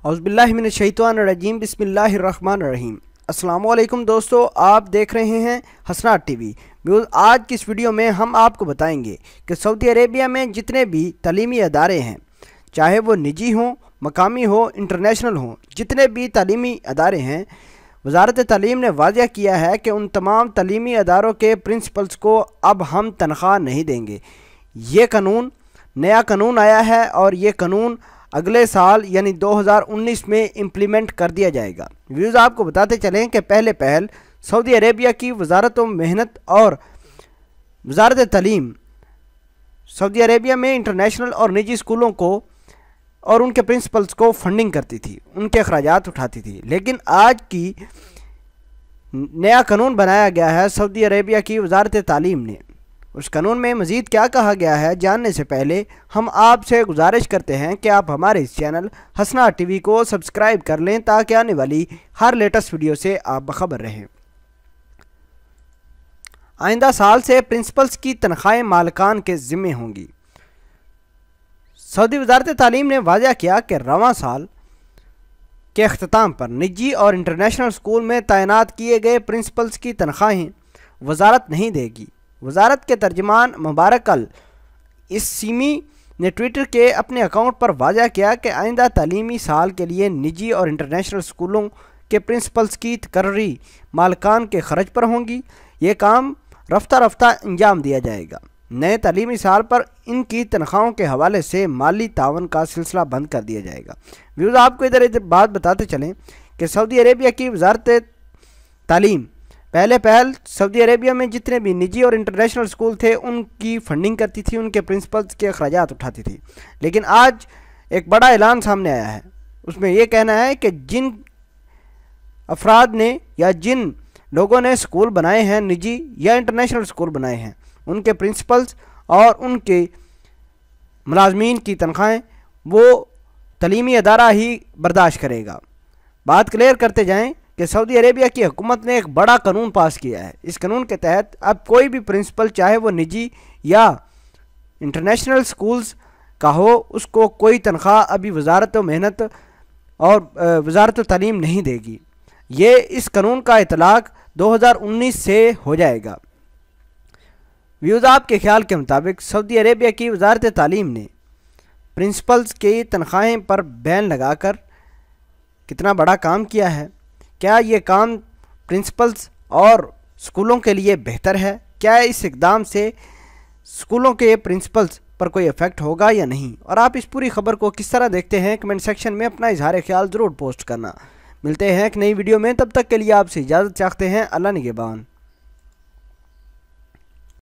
औज़ुबिल्लाहिमिनश्शैतानिर्रजीम बिस्मिल्लाहिर्रहमानिर्रहीम। अस्सलाम वालेकुम दोस्तों, आप देख रहे हैं हसनात टीवी। आज की इस वीडियो में हम आपको बताएंगे कि सऊदी अरेबिया में जितने भी तालीमी अदारे हैं, चाहे वो निजी हों, मकामी हो, इंटरनेशनल हों, जितने भी तालीमी अदारे हैं, वज़ारत तालीम ने वाज़ह किया है कि उन तमाम तालीमी अदारों के प्रिंसिपल्स को अब हम तनख्वाह नहीं देंगे। ये कानून नया कानून आया है और ये कानून अगले साल यानी 2019 में इम्प्लीमेंट कर दिया जाएगा। व्यूज़ आपको बताते चलें कि पहले पहल सऊदी अरेबिया की वज़ारत मेहनत और वज़ारत तालीम सऊदी अरेबिया में इंटरनेशनल और निजी स्कूलों को और उनके प्रिंसिपल्स को फंडिंग करती थी, उनके अखराजात उठाती थी। लेकिन आज की नया कानून बनाया गया है सऊदी अरेबिया की वज़ारत तालीम ने। उस कानून में मज़ीद क्या कहा गया है जानने से पहले हम आपसे गुजारिश करते हैं कि आप हमारे इस चैनल हसनात टीवी को सब्सक्राइब कर लें ताकि आने वाली हर लेटेस्ट वीडियो से आप बखबर रहें। आइंदा साल से प्रिंसिपल्स की तनख्वाहें मालिकान के ज़िम्मे होंगी। सऊदी वज़ारत तालीम ने वाज़ह किया कि रवां साल के अख्ताम पर निजी और इंटरनेशनल स्कूल में तैनात किए गए प्रिंसिपल्स की तनख्वाहें वज़ारत नहीं देगी। वज़ारत के तर्जमान मुबारक अल इस्सीमी ने ट्विटर के अपने अकाउंट पर वाज़ह किया कि आइंदा तालीमी साल के लिए निजी और इंटरनेशनल स्कूलों के प्रिंसिपल्स की तकर्री मालिकान के खर्च पर होंगी। ये काम रफ्ता रफ्ता अंजाम दिया जाएगा। नए तालीमी साल पर इनकी तनख्वाहों के हवाले से माली तावन का सिलसिला बंद कर दिया जाएगा। व्यूज़ आपको इधर बात बताते चलें कि सऊदी अरेबिया की वज़ारत तालीम पहले पहल सऊदी अरेबिया में जितने भी निजी और इंटरनेशनल स्कूल थे उनकी फंडिंग करती थी, उनके प्रिंसिपल्स के अखराजात उठाती थी। लेकिन आज एक बड़ा ऐलान सामने आया है। उसमें यह कहना है कि जिन अफराद ने या जिन लोगों ने स्कूल बनाए हैं, निजी या इंटरनेशनल स्कूल बनाए हैं, उनके प्रिंसिपल्स और उनके मुलाजमीन की तनख्वाहें वो तालीमी अदारा ही बर्दाश्त करेगा। बात क्लियर करते जाएं कि सऊदी अरेबिया की हुकूमत ने एक बड़ा कानून पास किया है। इस कानून के तहत अब कोई भी प्रिंसिपल, चाहे वो निजी या इंटरनेशनल स्कूल्स का हो, उसको कोई तनख्वाह अभी वज़ारत मेहनत और वज़ारत तालीम नहीं देगी। ये इस कानून का इतलाक़ 2019 से हो जाएगा। व्यूज़ आपके ख्याल के मुताबिक सऊदी अरेबिया की वज़ारत तालीम ने प्रिंसिपल्स की तनख्वाहें पर बैन लगाकर कितना बड़ा काम किया है? क्या ये काम प्रिंसिपल्स और स्कूलों के लिए बेहतर है? क्या इस इक़दाम से स्कूलों के प्रिंसिपल्स पर कोई इफ़ेक्ट होगा या नहीं? और आप इस पूरी खबर को किस तरह देखते हैं, कमेंट सेक्शन में अपना इजहार ख्याल ज़रूर पोस्ट करना। मिलते हैं एक नई वीडियो में, तब तक के लिए आपसे इजाज़त चाहते हैं। अल्लाह निगहबान।